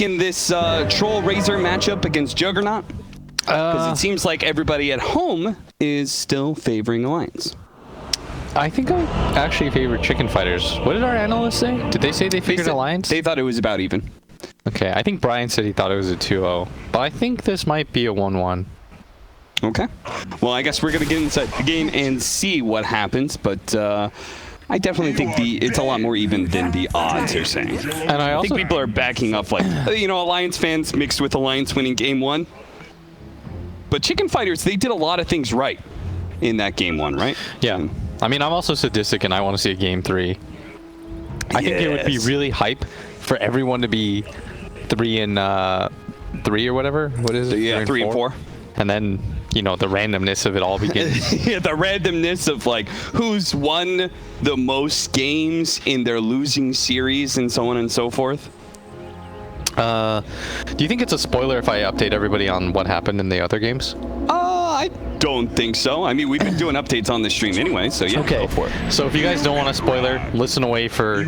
in this Troll Razor matchup against Juggernaut? Because it seems like everybody at home is still favoring Alliance. I think I actually favor Chicken Fighters. What did our analysts say? Did they say they figured Alliance? They thought it was about even. Okay, I think Brian said he thought it was a 2-0, but I think this might be a 1-1. Okay. Well, I guess we're going to get inside the game and see what happens, but I definitely think it's a lot more even than the odds are saying. And I think people are backing up, like, you know, Alliance fans mixed with Alliance winning game 1. But Chicken Fighters, they did a lot of things right in that game 1, right? Yeah. I mean, I'm also sadistic, and I want to see a game 3. I think it would be really hype for everyone to be 3 and 3 or whatever. What is it? Yeah, 3 and 4. And then, you know, the randomness of it all begins. Yeah, the randomness of, like, who's won the most games in their losing series and so on and so forth. Do you think it's a spoiler if I update everybody on what happened in the other games? I don't think so. I mean, we've been doing updates on the stream anyway, so yeah, okay. Go for it. So if you guys don't want a spoiler, listen away for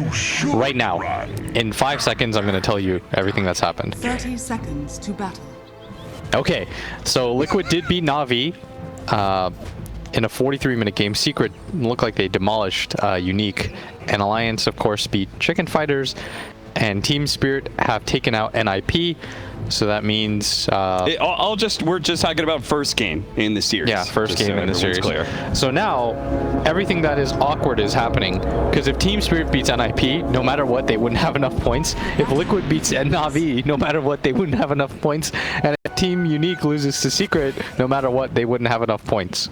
right now. In 5 seconds, I'm going to tell you everything that's happened. 30 seconds to battle. Okay, so Liquid did beat Na'Vi in a 43-minute game. Secret looked like they demolished Unique, and Alliance, of course, beat Chicken Fighters, and Team Spirit have taken out NIP. So that means we're just talking about first game in the series. Yeah, first game in the series. Clear. So now everything that is awkward is happening, because if Team Spirit beats NIP, no matter what, they wouldn't have enough points. If Liquid beats Na'Vi, no matter what, they wouldn't have enough points. And if Team Unique loses to Secret, no matter what, they wouldn't have enough points.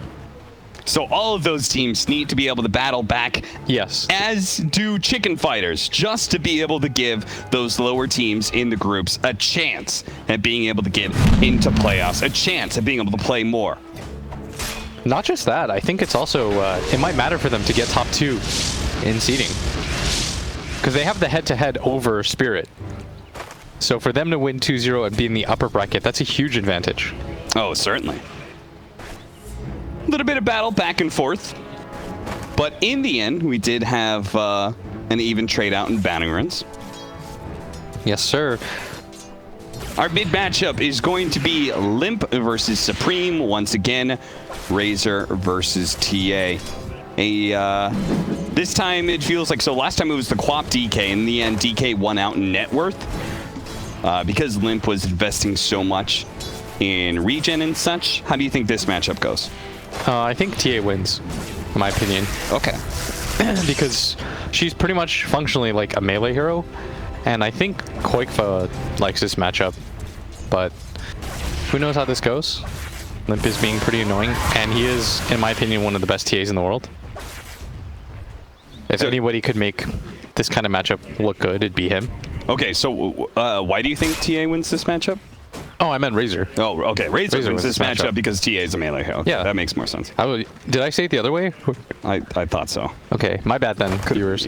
So all of those teams need to be able to battle back. Yes. As do Chicken Fighters, just to be able to give those lower teams in the groups a chance at being able to get into playoffs, a chance at being able to play more. Not just that, I think it's also, it might matter for them to get top 2 in seeding. Because they have the head-to-head over Spirit. So for them to win 2-0 and be in the upper bracket, that's a huge advantage. Oh, certainly. A little bit of battle back and forth, but in the end, we did have an even trade out in batting runs. Yes, sir. Our mid matchup is going to be Limp versus Supreme once again, Razor versus TA. This time it feels like, so last time it was the Quap DK. In the end, DK won out in net worth because Limp was investing so much in regen and such. How do you think this matchup goes? I think TA wins, in my opinion. Okay. Because she's pretty much functionally like a melee hero, and I think Koikfa likes this matchup, but who knows how this goes? Limp is being pretty annoying, and he is, in my opinion, one of the best TAs in the world. If anybody could make this kind of matchup look good, it'd be him. Okay, so why do you think TA wins this matchup? Oh, I meant Razor. Oh, okay. Razor wins this matchup because TA is a melee hero. Okay, yeah. That makes more sense. Did I say it the other way? I thought so. Okay, my bad then, viewers.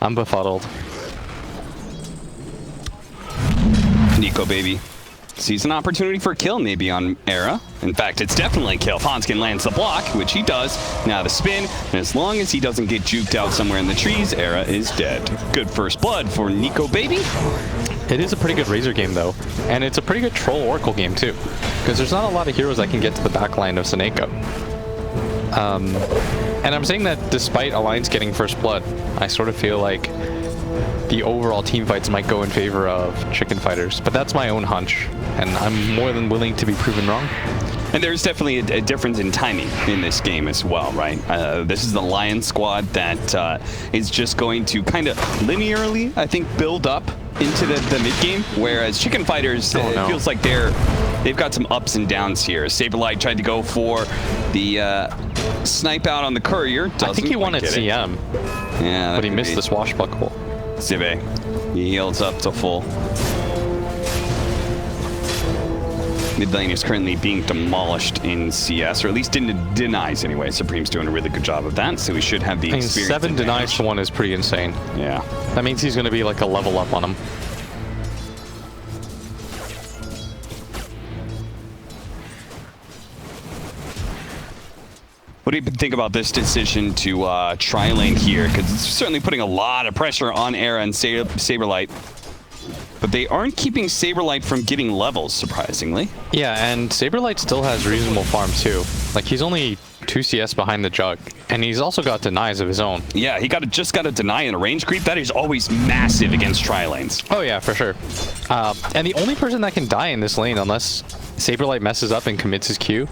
I'm befuddled. Nico, baby, sees an opportunity for a kill maybe on Era. In fact, it's definitely a kill. Fonskin lands the block, which he does. Now the spin, and as long as he doesn't get juked out somewhere in the trees, Era is dead. Good first blood for Nico, baby. It is a pretty good Razor game, though. And it's a pretty good Troll Oracle game, too. Because there's not a lot of heroes that can get to the backline of Seneko. And I'm saying that despite Alliance getting first blood, I sort of feel like the overall team fights might go in favor of Chicken Fighters. But that's my own hunch. And I'm more than willing to be proven wrong. And there's definitely a difference in timing in this game as well, right? This is the Lion squad that is just going to kind of linearly, I think, build up into the mid game, whereas Chicken Fighters, it feels like they've got some ups and downs here. Saberlight tried to go for the snipe out on the courier. I think he wanted CM, but he missed the swashbuckle. Zibe, he heals up to full. Mid lane is currently being demolished in CS, or at least denies anyway. Supreme's doing a really good job of that, so we should have the experience. 7 denies to 1 is pretty insane. Yeah. That means he's going to be like a level up on him. What do you think about this decision to try lane here? Because it's certainly putting a lot of pressure on Era and Saberlight. But they aren't keeping Saberlight from getting levels, surprisingly. Yeah, and Saberlight still has reasonable farm too. Like, he's only 2 CS behind the Jug, and he's also got denies of his own. Yeah, he just got a deny in a range creep. That is always massive against tri-lanes. Oh yeah, for sure. And the only person that can die in this lane, unless Saberlight messes up and commits his Q,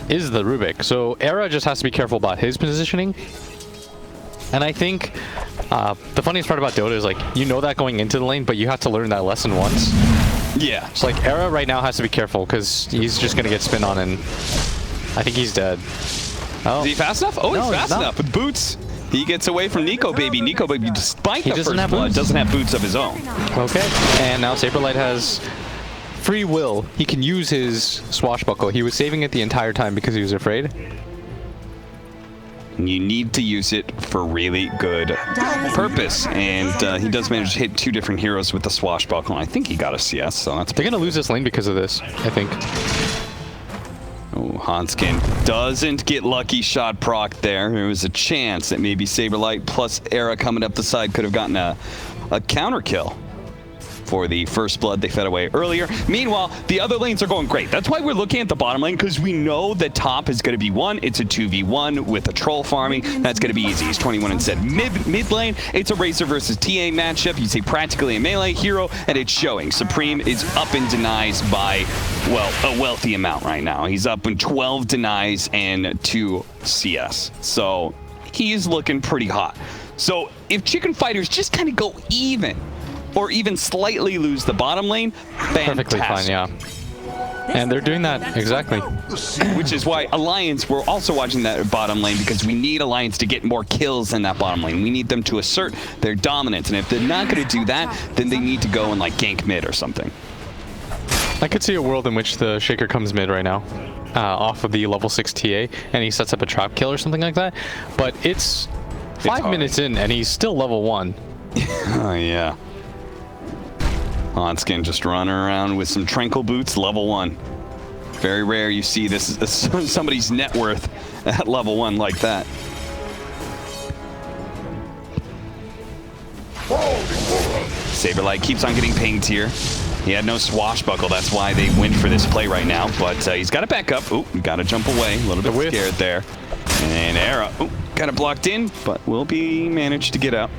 is the Rubik. So Era just has to be careful about his positioning. And I think the funniest part about Dota is, like, you know that going into the lane, but you have to learn that lesson once. Yeah. So, like, Era right now has to be careful because he's just going to get spin on, and I think he's dead. Oh. Is he fast enough? Oh, No, he's fast not. enough with boots. He gets away from Nico Baby. Nico Baby, despite the doesn't first have blood, boots. doesn't have boots of his own. Okay. And now Saberlight has free will. He can use his swashbuckle. He was saving it the entire time because he was afraid. You need to use it for really good purpose. And he does manage to hit 2 different heroes with the swashbuckle. I think he got a CS, so that's... They're going to lose this lane because of this, I think. Oh, Hanskin doesn't get lucky shot proc there. There was a chance that maybe Saberlight plus Era coming up the side could have gotten a counter kill for the first blood they fed away earlier. Meanwhile, the other lanes are going great. That's why we're looking at the bottom lane, because we know that top is going to be one. It's a 2v1 with a troll farming. That's going to be easy. He's 21 and said mid lane. It's a Razor versus TA matchup. You say practically a melee hero, and it's showing. Supreme is up in denies by, well, a wealthy amount right now. He's up in 12 denies and 2 CS. So he's looking pretty hot. So if Chicken Fighters just kind of go even, or even slightly lose the bottom lane, fantastic. Perfectly fine, yeah. And they're doing that, exactly. Which is why Alliance, we're also watching that bottom lane, because we need Alliance to get more kills in that bottom lane. We need them to assert their dominance, and if they're not going to do that, then they need to go and, like, gank mid or something. I could see a world in which the Shaker comes mid right now, off of the level 6 TA, and he sets up a trap kill or something like that. But it's 5 minutes in, and he's still level 1. Oh, yeah. Hanskin just running around with some tranquil boots, level 1. Very rare you see this somebody's net worth at level 1 like that. Saberlight keeps on getting pinged here. He had no swashbuckle, that's why they went for this play right now. But he's got to back up. Ooh, got to jump away. A little bit scared there. And Era, ooh, got it blocked in, but will be managed to get out.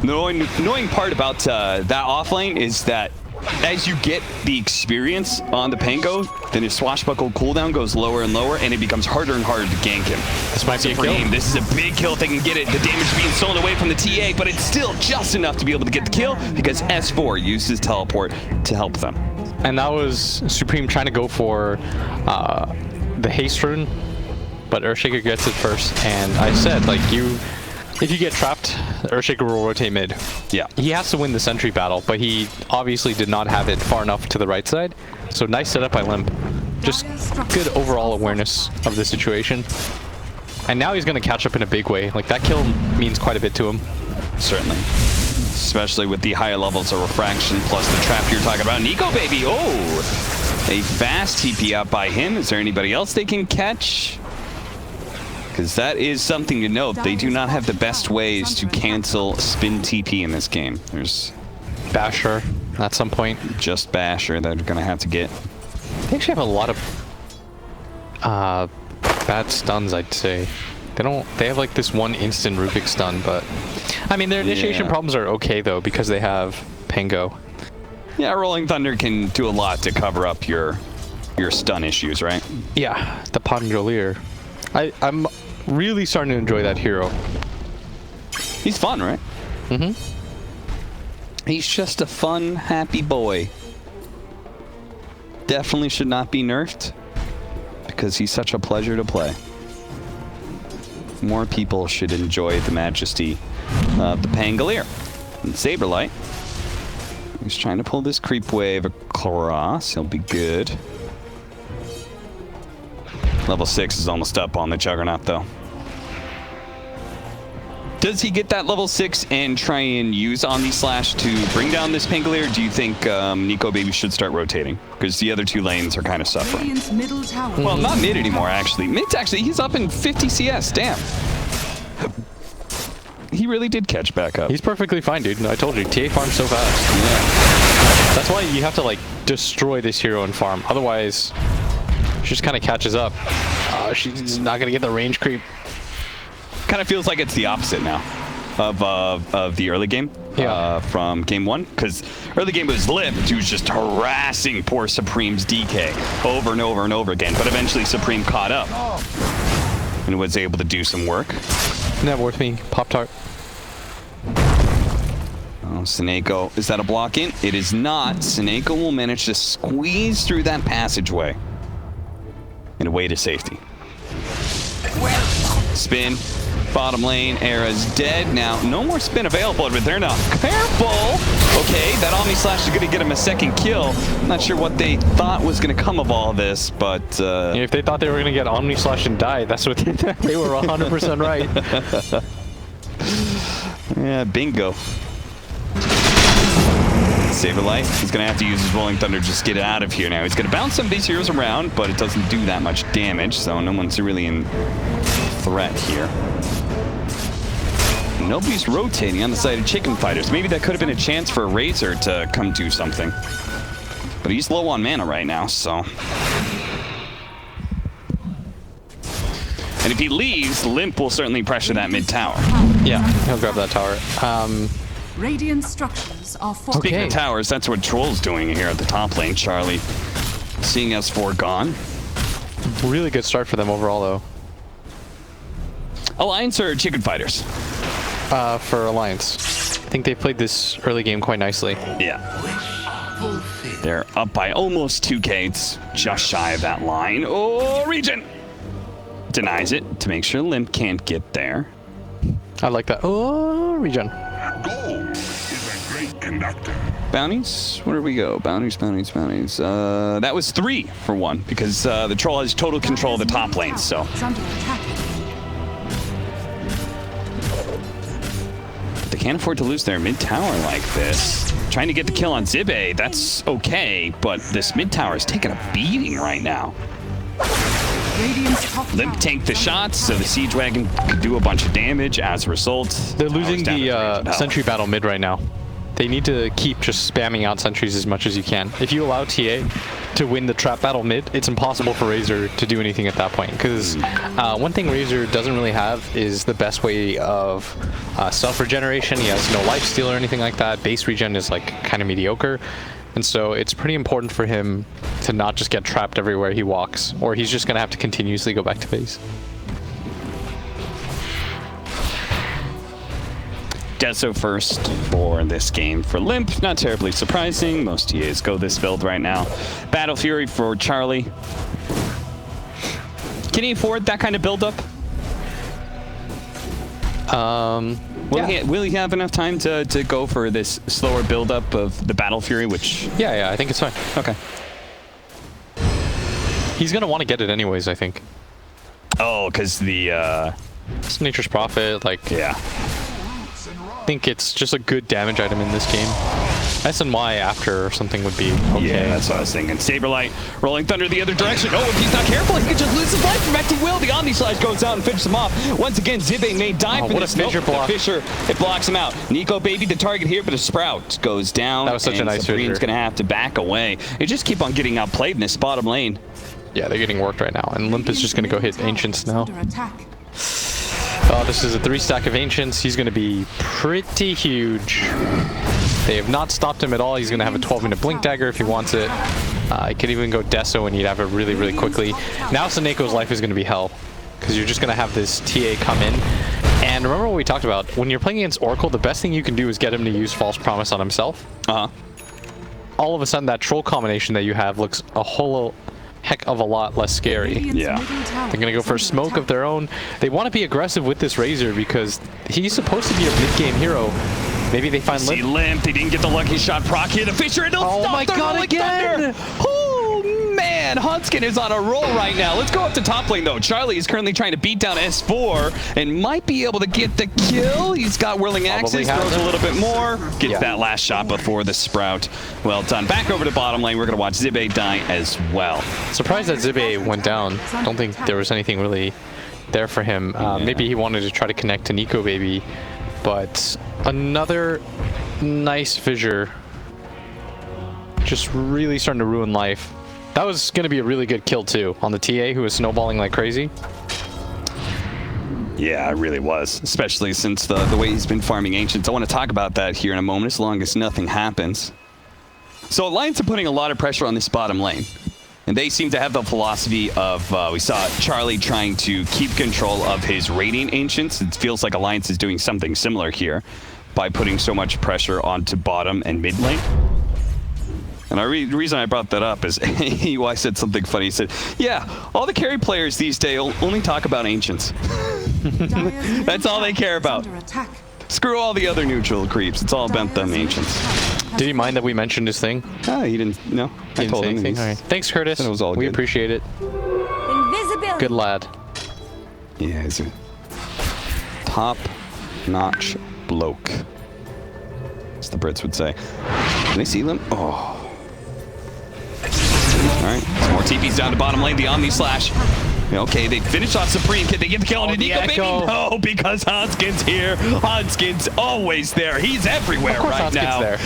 The annoying part about that offlane is that as you get the experience on the Pango, then his swashbuckle cooldown goes lower and lower, and it becomes harder and harder to gank him. This might be a kill. This is a big kill if they can get it. The damage being stolen away from the TA, but it's still just enough to be able to get the kill because S4 used his teleport to help them. And that was Supreme trying to go for the haste rune, but Earthshaker gets it first. And I said, like, if you get trapped, Earthshaker will rotate mid. Yeah. He has to win the sentry battle, but he obviously did not have it far enough to the right side. So nice setup by Limp. Just good overall awareness of the situation. And now he's going to catch up in a big way. Like, that kill means quite a bit to him. Certainly. Especially with the higher levels of refraction plus the trap you're talking about. Nico Baby, oh! A fast TP out by him. Is there anybody else they can catch? Because that is something to note. They do not have the best ways to cancel spin TP in this game. There's Basher at some point. just Basher that are going to have to get. They actually have a lot of bad stuns, I'd say. They have like this one instant Rubik stun, but I mean, their initiation problems are okay though because they have Pango. Yeah, Rolling Thunder can do a lot to cover up your stun issues, right? Yeah, the Pangolier. I'm really starting to enjoy that hero. He's fun, right? Mm-hmm. He's just a fun, happy boy. Definitely should not be nerfed because he's such a pleasure to play. More people should enjoy the majesty of the Pangolier. And Saberlight, he's trying to pull this creep wave across. He'll be good. Level 6 is almost up on the Juggernaut, though. Does he get that level 6 and try and use Omni Slash to bring down this Pangolier? Do you think Nico Baby should start rotating? Because the other two lanes are kind of suffering. Radiant's middle tower. Well, not mid anymore, actually. Mid's actually, he's up in 50 CS, damn. He really did catch back up. He's perfectly fine, dude. I told you, TA farms so fast. Yeah. That's why you have to like destroy this hero and farm. Otherwise, she just kind of catches up. She's not gonna get the range creep. Kind of feels like it's the opposite now of the early game. Yeah. From game 1, because early game was Limp, who was just harassing poor Supreme's DK over and over and over again, but eventually Supreme caught up and was able to do some work. Isn't that worth me? Pop-Tart. Oh, Seneko, is that a block in? It is not. Seneko will manage to squeeze through that passageway and away to safety. Spin. Bottom lane, Era's dead now. No more spin available, but they're not careful. Okay, that Omni Slash is going to get him a second kill. I'm not sure what they thought was going to come of all this, but... if they thought they were going to get Omni Slash and die, that's what they were 100% right. Yeah, bingo. Saberlight, he's going to have to use his Rolling Thunder just to get out of here now. He's going to bounce some of these heroes around, but it doesn't do that much damage, so no one's really in threat here. Nobody's rotating on the side of Chicken Fighters. Maybe that could have been a chance for Razor to come do something. But he's low on mana right now, so... And if he leaves, Limp will certainly pressure that mid tower. Yeah, he'll grab that tower. Radiant structures are Speaking of towers, that's what Troll's doing here at the top lane. Charlie seeing S4 gone. Really good start for them overall, though. Alliance or Chicken Fighters? For Alliance. I think they played this early game quite nicely. Yeah. They're up by almost 2K. It's just shy of that line. Oh, Regen! Denies it to make sure Limp can't get there. I like that. Oh, Regen. Gold is a great conductor. Bounties? Where do we go? Bounties. That was 3 for 1 because the Troll has total control of the top lane, so... It's under attack. They can't afford to lose their mid tower like this. Trying to get the kill on Zibe, that's okay, but this mid tower is taking a beating right now. Radiant's top Limp tower tanked the is shots, so the Siege Wagon could do a bunch of damage as a result. They're losing Towers down to the 300 sentry battle mid right now. They need to keep just spamming out sentries as much as you can. If you allow TA to win the trap battle mid, it's impossible for Razor to do anything at that point. Because one thing Razor doesn't really have is the best way of self-regeneration. He has no lifesteal or anything like that. Base regen is like kind of mediocre. And so it's pretty important for him to not just get trapped everywhere he walks, or he's just going to have to continuously go back to base. Deso first for this game for Limp. Not terribly surprising. Most TAs go this build right now. Battle Fury for Charlie. Can he afford that kind of build-up? Will he have enough time to go for this slower build-up of the Battle Fury, which... Yeah, I think it's fine. Okay. He's going to want to get it anyways, I think. Oh, because the... It's Nature's Prophet, like... Yeah. I think it's just a good damage item in this game. SNY after or something would be okay. Yeah, that's what I was thinking. Saberlight rolling thunder the other direction. Oh, if he's not careful, he could just lose his life. In fact, he will. The Omni Slash goes out and finishes him off. Once again, Zibe may die for what this. a Fissure block. The Fissure, it blocks him out. Nico Baby, the target here, but a Sprout goes down. That was such a nice Supreme's Fissure. going to have to back away. They just keep on getting outplayed in this bottom lane. Yeah, they're getting worked right now. And Limp is just going to go hit Ancients now. under attack. Oh, this is a 3-stack of Ancients. He's going to be pretty huge. They have not stopped him at all. He's going to have a 12-minute Blink Dagger if he wants it. He could even go Deso and he'd have it really, really quickly. Now Seneco's life is going to be hell, because you're just going to have this TA come in. And remember what we talked about. When you're playing against Oracle, the best thing you can do is get him to use False Promise on himself. All of a sudden, that Troll combination that you have looks a whole heck of a lot less scary. Yeah. They're gonna go for a smoke of their own. They want to be aggressive with this Razor because he's supposed to be a mid-game hero. Maybe they find See Limp, they didn't get the lucky shot. Proc here, the Fissure, and Oh stop my the God, Rolling again! Thunder. Oh man, Hunskin is on a roll right now. Let's go up to top lane though. Charlie is currently trying to beat down S4 and might be able to get the kill. He's got Whirling Axes, throws a little bit more, gets that last shot before the Sprout. Well done. Back over to bottom lane. We're gonna watch Zibe die as well. Surprised that Zibe went down. I don't think there was anything really there for him. Maybe he wanted to try to connect to Nico Baby, but another nice fissure. Just really starting to ruin life. That was going to be a really good kill too on the TA who was snowballing like crazy. Yeah, it really was, especially since the way he's been farming Ancients. I want to talk about that here in a moment, as long as nothing happens. So Alliance are putting a lot of pressure on this bottom lane. And they seem to have the philosophy of, we saw Charlie trying to keep control of his Radiant Ancients. It feels like Alliance is doing something similar here by putting so much pressure onto bottom and mid lane. And the reason I brought that up is EY said something funny. He said, yeah, all the carry players these days only talk about Ancients. That's all they care about. Screw all the other neutral creeps. It's all about them Ancients. Did he mind that we mentioned his thing? Oh, he didn't. No, I told him. All right. Thanks, Curtis. It was all we good. appreciate it. Invisibility. Good lad. Yeah, he's a top-notch bloke, as the Brits would say. Can they see them? Oh. All right, some more TPs down to bottom lane. The Omni Slash. Okay, they finish off Supreme. Can they get the kill on Nico, baby? No, because Hanskin's here. Hanskin's always there. He's everywhere right now. There.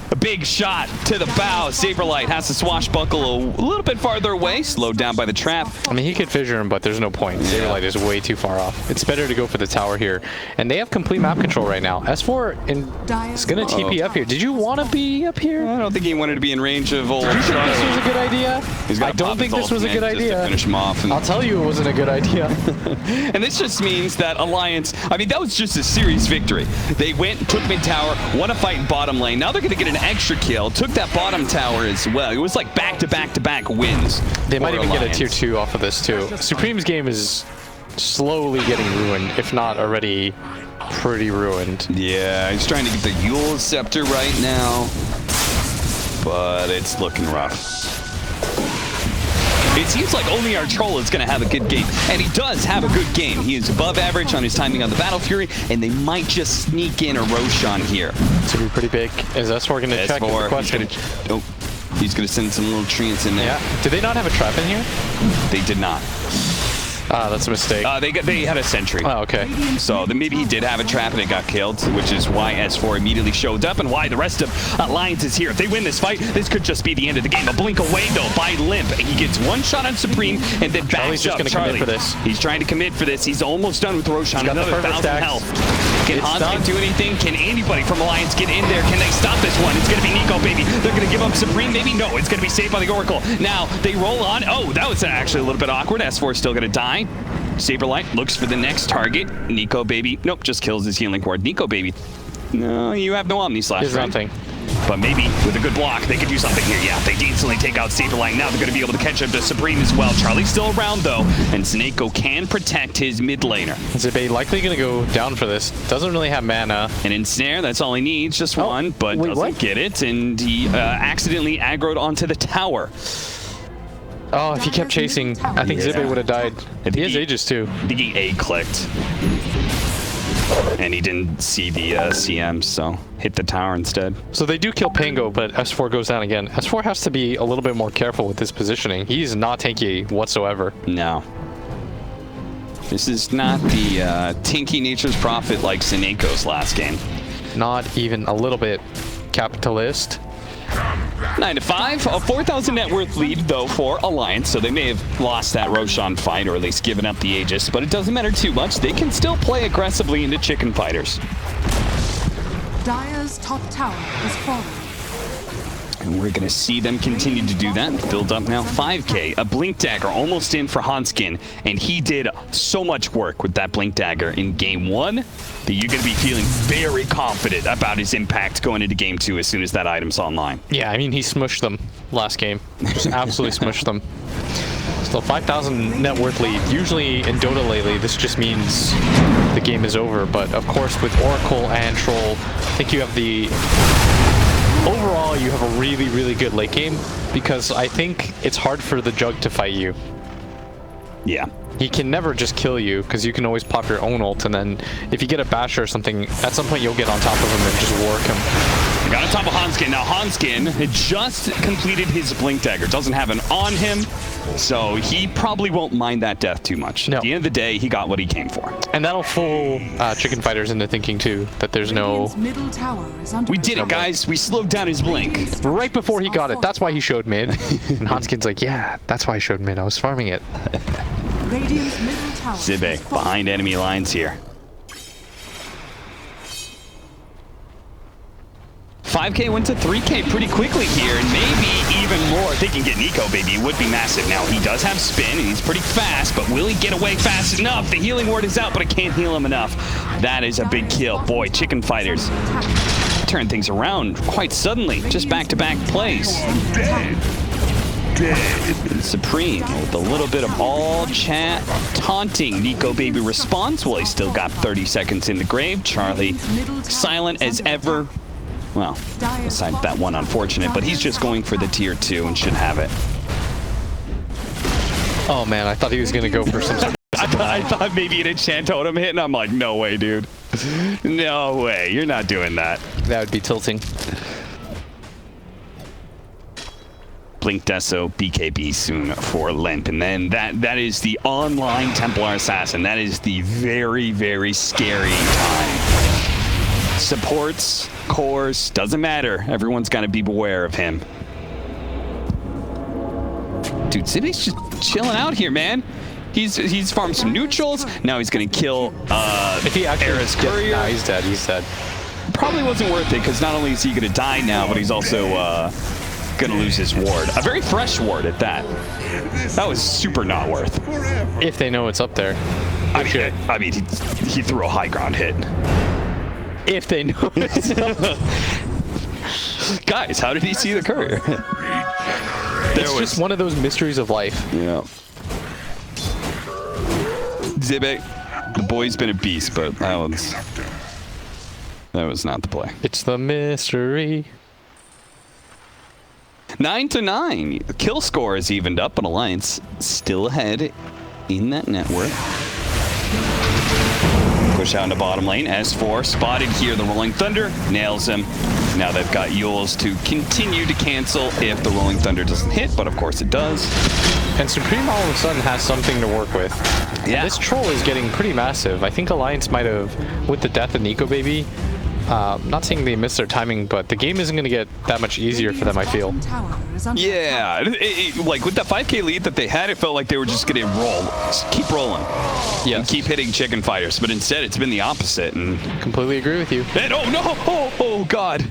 A big shot to the bow. Saberlight has to swashbuckle a little bit farther away, slowed down by the trap. I mean, he could fissure him, but there's no point. Yeah. Saberlight is way too far off. It's better to go for the tower here. And they have complete map control right now. S4 is going to TP up here. Did you want to be up here? I don't think he wanted to be in range of old. Did you think this was a good idea? I don't think this was a good idea. Finish him off. I'll tell you it wasn't a good idea. And this just means that Alliance, I mean, that was just a series victory. They went, took mid tower, won a fight in bottom lane. Now they're going to get an extra kill. Took that bottom tower as well. It was like back-to-back-to-back wins. They might even Alliance. get a tier 2 off of this too. Supreme's game is slowly getting ruined, if not already pretty ruined. Yeah, he's trying to get the Yule Scepter right now, but it's looking rough. It seems like only our troll is going to have a good game, and he does have a good game. He is above average on his timing on the Battle Fury, and they might just sneak in a Roshan here. It's going to be pretty big. Is S4 going to check? The question. He's going to send some little treants in there. Yeah. Did they not have a trap in here? They did not. Ah, that's a mistake. They had a sentry. Oh, okay. So then maybe he did have a trap and it got killed, which is why S4 immediately showed up and why the rest of Alliance is here. If they win this fight, this could just be the end of the game. A blink away though by Limp. He gets one shot on Supreme and then backs just up. Gonna commit for this. He's trying to commit for this. He's almost done with Roshan. Another 1,000 health. Can Hanskin do anything? Can anybody from Alliance get in there? Can they stop this one? It's going to be Nico, baby. They're going to give up Supreme, maybe? No, it's going to be saved by the Oracle. Now, they roll on. Oh, that was actually a little bit awkward. S4 is still going to die. Saberlight looks for the next target. Nico, baby. Nope, just kills his healing ward. Nico, baby. No, you have no Omni Slash. There's nothing. But maybe with a good block, they could do something here. Yeah, they decently take out Saberlight. Now they're going to be able to catch up to Supreme as well. Charlie's still around, though, and Snako can protect his mid laner. Zibe likely going to go down for this. Doesn't really have mana. And Ensnare, that's all he needs, just one, but doesn't get it, and he accidentally aggroed onto the tower. Oh, if he kept chasing, I think Zibe would have died. He has Aegis too. I think he A-clicked. And he didn't see the CM, so hit the tower instead. So they do kill Pango, but S4 goes down again. S4 has to be a little bit more careful with his positioning. He's not tanky whatsoever. No. This is not the tanky Nature's Prophet like Sineko's last game. Not even a little bit capitalist. 9-5, a 4,000 net worth lead though for Alliance, so they may have lost that Roshan fight or at least given up the Aegis, but it doesn't matter too much. They can still play aggressively into chicken fighters. Dire's top tower has fallen. And we're going to see them continue to do that. Build up now 5k. A Blink Dagger almost in for Hanskin, and he did so much work with that Blink Dagger in game 1 that you're going to be feeling very confident about his impact going into game 2 as soon as that item's online. Yeah, I mean, he smushed them last game. Just absolutely smushed them. Still 5,000 net worth lead. Usually in Dota lately, this just means the game is over. But of course, with Oracle and Troll, I think you have the... Overall, you have a really, really good late game because I think it's hard for the Jug to fight you. Yeah. He can never just kill you because you can always pop your own ult, and then if you get a basher or something, at some point you'll get on top of him and just work him. Got on top of Hanskin. Now Hanskin had just completed his Blink Dagger. Doesn't have an on him, so he probably won't mind that death too much. No. At the end of the day, he got what he came for. And that'll fool chicken fighters into thinking too that there's no. Radiant's middle tower is under We did it, guys. We slowed down his Blink. Right before he got it, that's why he showed mid. And Hanskin's like, yeah, that's why I showed mid. I was farming it. Radiant's middle tower. Zibe is falling. behind enemy lines here. 5K went to 3K pretty quickly here, and maybe even more. If they can get Nico, baby, it would be massive. Now, he does have spin, and he's pretty fast, but will he get away fast enough? The healing ward is out, but it can't heal him enough. That is a big kill. Boy, chicken fighters turn things around quite suddenly. Just back-to-back plays. Supreme with a little bit of all chat taunting. Nico baby response. Well, he's still got 30 seconds in the grave. Charlie silent as ever. Well, aside that one unfortunate, but he's just going for the tier 2 and should have it. Oh man, I thought he was gonna go for some sort of I thought maybe an enchant totem hit, and I'm like, no way, dude. No way, you're not doing that. that would be tilting. Blink Deso, BKB soon for Limp. And then that is the online Templar Assassin. That is the very, very scary time. Supports, cores, doesn't matter. Everyone's got to be beware of him. Dude, Zibe's just chilling out here, man. He's farmed some neutrals. Now he's going to kill If he actually Era's courier. Nah, he's dead. He's dead. Probably wasn't worth it, because not only is he going to die now, but he's also going to lose his ward. A very fresh ward at that. That was super not worth. If they know it's up there. I mean, he threw a high ground hit. If they know it's up there. Guys, how did he see the courier? It's just one of those mysteries of life. Yeah. Zibe, the boy's been a beast, but that was not the play. It's the mystery. 9-9. The kill score is evened up, but Alliance still ahead in that network. Push out into bottom lane. S4 spotted here. The Rolling Thunder nails him. Now they've got Yules to continue to cancel if the Rolling Thunder doesn't hit, but of course it does. And Supreme all of a sudden has something to work with. Yeah. This troll is getting pretty massive. I think Alliance might have, with the death of Nico baby, not saying they missed their timing, but the game isn't going to get that much easier for them, I feel. Yeah, like with that 5K lead that they had, it felt like they were just going to roll. Just keep rolling. Yeah. And keep hitting chicken fighters, but instead it's been the opposite. And Completely agree with you. oh no! Oh god!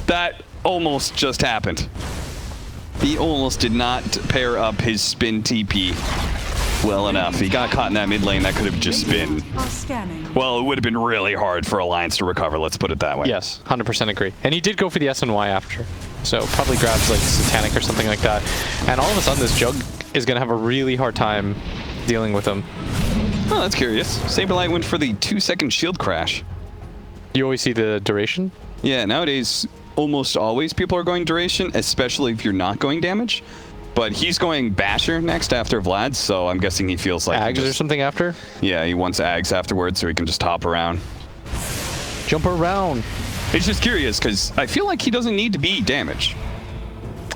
That almost just happened. He almost did not pair up his spin TP well enough. He got caught in that mid lane. That could have just been... Well, it would have been really hard for Alliance to recover, let's put it that way. Yes, 100% agree. And he did go for the SNY after. So probably grabs like Satanic or something like that. And all of a sudden this Jug is going to have a really hard time dealing with him. Oh, that's curious. Saberlight went for the 2-second shield crash. You always see the duration? Yeah, nowadays, almost always people are going duration, especially if you're not going damage. But he's going Basher next after Vlad, so I'm guessing he feels like... Ags or something after? Yeah, he wants Ags afterwards so he can just hop around. Jump around. It's just curious, because I feel like he doesn't need to be damage.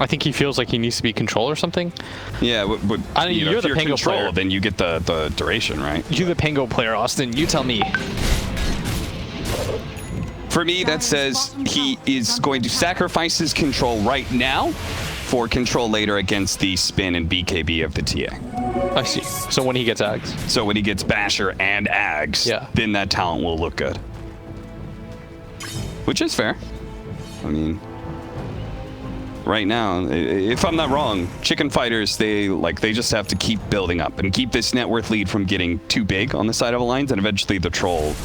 I think he feels like he needs to be control or something. Yeah, but I mean, you're if the you're Pango control, player. then you get the duration, right? You're the Pango player, Austin. You tell me. For me, that says he is going to sacrifice his control right now for control later against the spin and BKB of the TA. I see. So when he gets Ags. So when he gets Basher and Ags, Yeah. then that talent will look good. Which is fair. I mean, right now, if I'm not wrong, chicken fighters, they just have to keep building up and keep this net worth lead from getting too big on the side of Alliance, and eventually the troll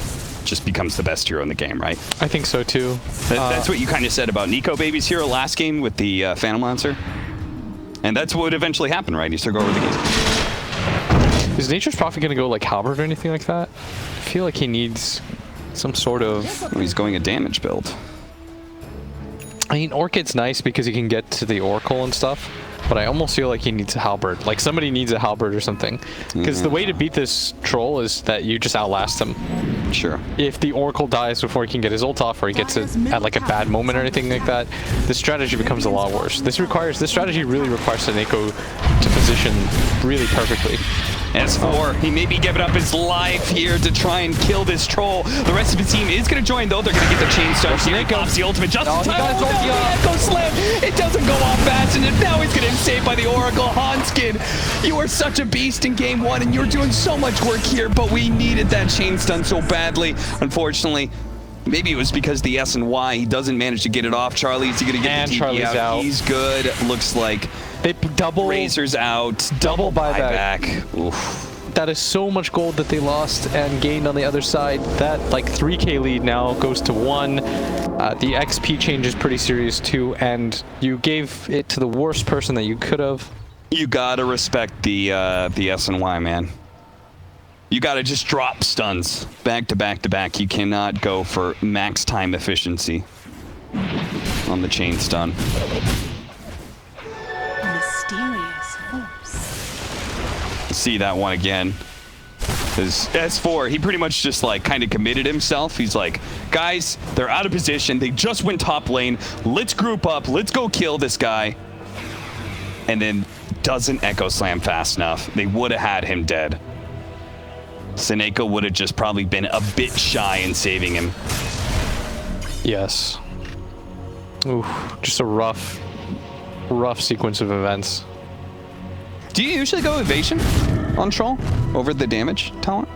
just becomes the best hero in the game, right? I think so too. That's what you kind of said about Nico Baby's hero last game with the Phantom Lancer. And that's what would eventually happen, right? He took over the game. Is Nature's Prophet going to go like Halberd or anything like that? I feel like he needs some sort of... Well, he's going a damage build. I mean, Orchid's nice because he can get to the Oracle and stuff, but I almost feel like he needs a Halberd. Like somebody needs a Halberd or something. Because the way to beat this troll is that you just outlast him. Sure. If the Oracle dies before he can get his ult off, or he gets it at like a bad moment or anything like that, the strategy becomes a lot worse. This strategy really requires Seneko to position really perfectly. S4, he may be giving up his life here to try and kill this troll. The rest of his team is going to join, though. They're going to get the chain stun. Here he pops the ultimate just in time. Oh, no, the Echo Slam! It doesn't go off fast, and now he's getting saved by the Oracle. Hanskin, you are such a beast in game 1, and you're doing so much work here, but we needed that chain stun so badly. Unfortunately, maybe it was because the S and Y, he doesn't manage to get it off. Charlie's going to get the TP out. He's good. Looks like they double Razor's out. Double buyback. Oof. That is so much gold that they lost and gained on the other side. That like 3k lead now goes to 1. The XP change is pretty serious too, and you gave it to the worst person that you could have. You gotta respect the S and Y, man. You gotta just drop stuns back to back to back. You cannot go for max time efficiency on the chain stun. Mysterious force. See that one again. Because S4, he pretty much just like kind of committed himself. He's like, guys, they're out of position. They just went top lane. Let's group up. Let's go kill this guy. And then doesn't Echo Slam fast enough. They would have had him dead. Seneko would have just probably been a bit shy in saving him. Yes. Ooh, just a rough sequence of events. Do you usually go evasion on Troll over the damage talent?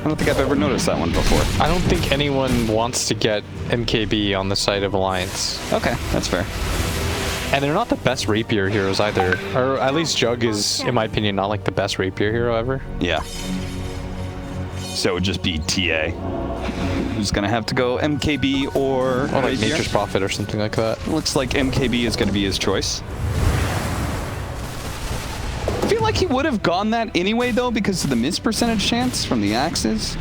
I don't think I've ever noticed that one before. I don't think anyone wants to get MKB on the side of Alliance. Okay, that's fair. And they're not the best rapier heroes either. Or at least Jug is, in my opinion, not like the best rapier hero ever. Yeah. So it would just be TA. Who's gonna have to go MKB or like rapier? Nature's Prophet or something like that. Looks like MKB is gonna be his choice. I feel like he would have gone that anyway though because of the miss percentage chance from the axes.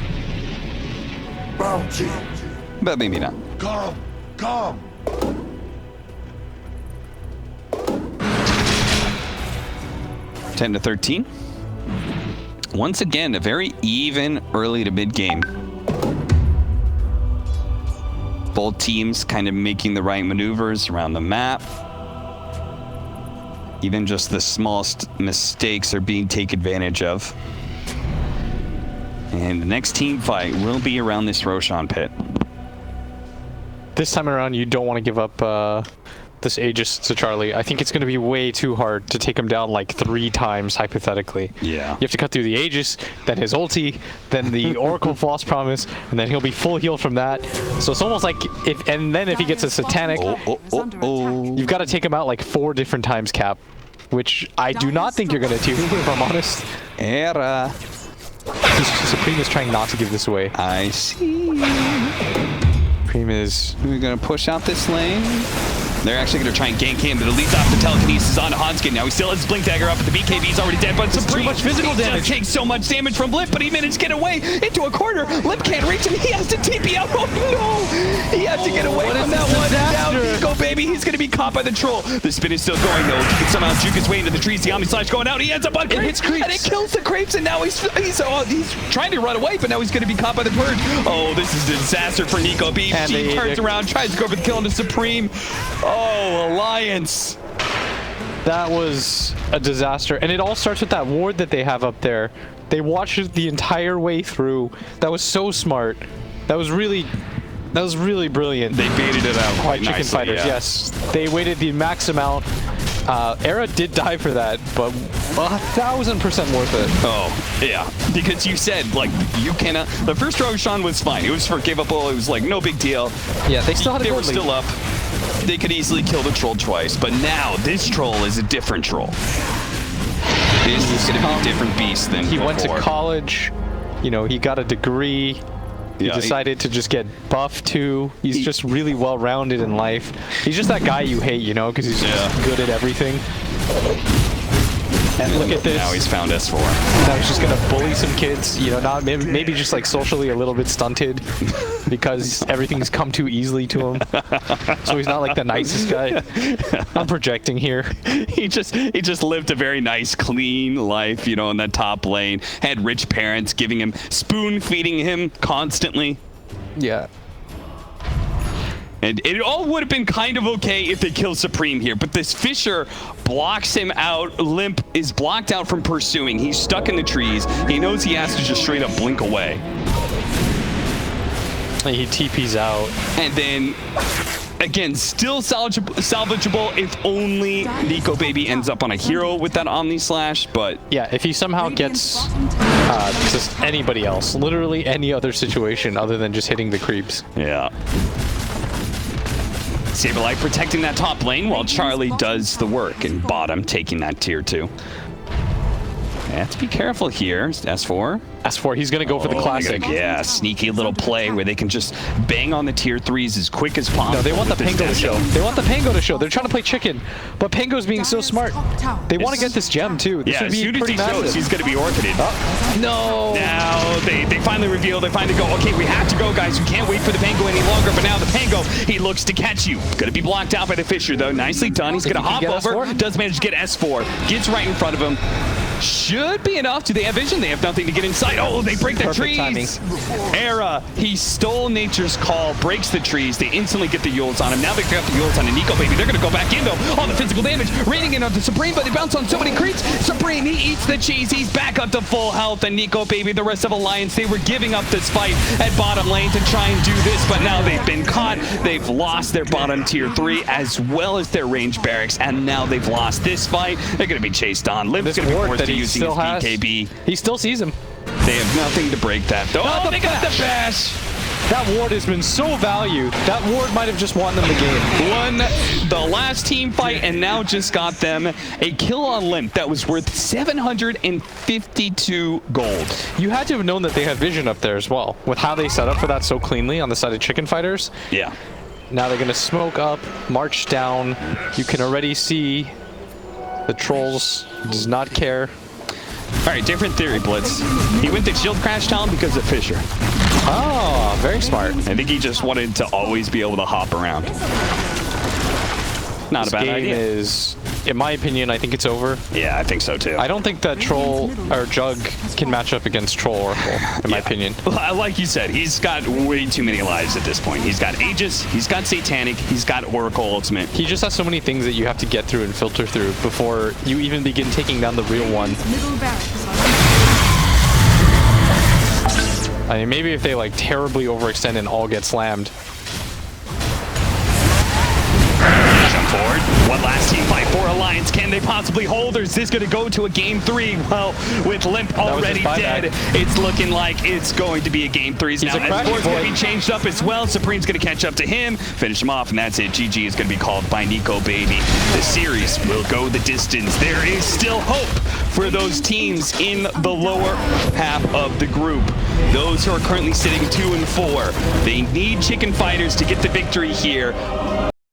Bounty. But maybe not. Come. 10-13. Once again, a very even early to mid game. Both teams kind of making the right maneuvers around the map. Even just the smallest mistakes are being taken advantage of. And the next team fight will be around this Roshan pit. This time around, you don't want to give up this Aegis to Charlie. I think it's going to be way too hard to take him down like 3 times, hypothetically. Yeah. You have to cut through the Aegis, then his ulti, then the Oracle False Promise, and then he'll be full healed from that. So it's almost like, if he gets a Satanic, you've got to take him out like 4 different times, Cap. Which I do not think you're going to do, if I'm honest. Era. Supreme is trying not to give this away. I see. Supreme is... We're going to push out this lane. They're actually going to try and gank him, but it leads off the telekinesis onto Hanskin. Now he still has his Blink Dagger up, but the BKB's already dead, but Supreme, too much physical damage. Just takes so much damage from Lip, but he managed to get away into a corner. Lip can't reach him. He has to TP out. Oh no! He has to get away from that one. Now Nico, baby, he's going to be caught by the troll. The spin is still going, though. He can somehow juke his way into the trees. The Omni Slash going out. He ends up on Creeps, and it kills the Creeps, and now he's trying to run away, but now he's going to be caught by the Purge. Oh, this is a disaster for Nico B. He turns around, tries to go for the kill into Supreme. Oh, Alliance. That was a disaster. And it all starts with that ward that they have up there. They watched it the entire way through. That was so smart. That was really brilliant. They baited it out quite Chicken nicely, Fighters, yeah. yes. They waited the max amount. Era did die for that, but 1,000% worth it. Oh, yeah. Because you said, like, you cannot... The first Roshan was fine. It was forgivable. It was, like, no big deal. Yeah, they still had a They were gold lead. still up. They could easily kill the troll twice, but now this troll is a different troll. This is going to be a different beast than He went to before. college. You know, he got a degree. He decided to just get buffed too. He's just really well-rounded in life. He's just that guy you hate, you know, because he's just good at everything. And look at this. Now he's found S4. Now he's just gonna bully some kids, you know, not maybe just like socially a little bit stunted because everything's come too easily to him. So he's not like the nicest guy. I'm projecting here. He just lived a very nice, clean life, you know, in that top lane. Had rich parents giving him, spoon feeding him constantly. Yeah. And it all would have been kind of okay if they kill Supreme here, but this Fisher blocks him out. Limp is blocked out from pursuing. He's stuck in the trees. He knows he has to just straight up blink away. He TP's out. And then, again, still salvageable if only Nico Baby ends up on a hero with that Omni Slash, but... Yeah, if he somehow gets just anybody else, literally any other situation other than just hitting the creeps. Yeah. Saberlight protecting that top lane while Charlie does the work, and bottom taking that tier 2. Have to be careful here, S4. S4, he's going to go for the classic. Yeah, sneaky little play where they can just bang on the tier 3s as quick as possible. No, they want the Pango to show. They want the Pango to show. They're trying to play chicken, but Pango's being so smart. They want to get this gem, too. This would as be soon as he shows, he's going to be orchided. No! Now, they finally reveal, they finally go, okay, we have to go, guys. We can't wait for the Pango any longer, but now the Pango, he looks to catch you. Going to be blocked out by the Fisher, though. Nicely done. He's going to hop over. S4? Does manage to get S4. Gets right in front of him. Should be enough. Do they have vision? They have nothing to get inside. Oh, they break the trees. Timing. Era, he stole nature's call, breaks the trees. They instantly get the Yules on him. Now they've got the Yules on a Nico Baby. They're going to go back in, though, on the physical damage. Raining in onto Supreme, but they bounce on so many creeps. Supreme, he eats the cheese. He's back up to full health. And Nico Baby, the rest of Alliance, they were giving up this fight at bottom lane to try and do this, but now they've been caught. They've lost their bottom tier 3 as well as their range barracks, and now they've lost this fight. They're going to be chased on. Liv's going to be forced to using his BKB. He still sees him. They have nothing to break that, though. Oh, they got the bash! That ward has been so valued. That ward might have just won them the game. Won the last team fight and now just got them a kill on Limp that was worth 752 gold. You had to have known that they had vision up there as well, with how they set up for that so cleanly on the side of Chicken Fighters. Yeah. Now they're going to smoke up, march down. You can already see the Trolls does not care. All right, different theory, Blitz. He went to Shield Crash Town because of Fisher. Oh, very smart. I think he just wanted to always be able to hop around. Not a bad idea. This game is, in my opinion, I think it's over. Yeah, I think so too. I don't think that Troll or Jug can match up against Troll Oracle, in my opinion. Like you said, he's got way too many lives at this point. He's got Aegis, he's got Satanic, he's got Oracle Ultimate. He just has so many things that you have to get through and filter through before you even begin taking down the real one. I mean, maybe if they like terribly overextend and all get slammed. Jump forward. One last team fight for Alliance. Can they possibly hold, or is this going to go to a game 3? Well, with Limp already dead, it's looking like it's going to be a game 3. Now, S4's going to be changed up as well. Supreme's going to catch up to him, finish him off, and that's it. GG is going to be called by Nico Baby. The series will go the distance. There is still hope for those teams in the lower half of the group. Those who are currently sitting 2 and 4. They need Chicken Fighters to get the victory here.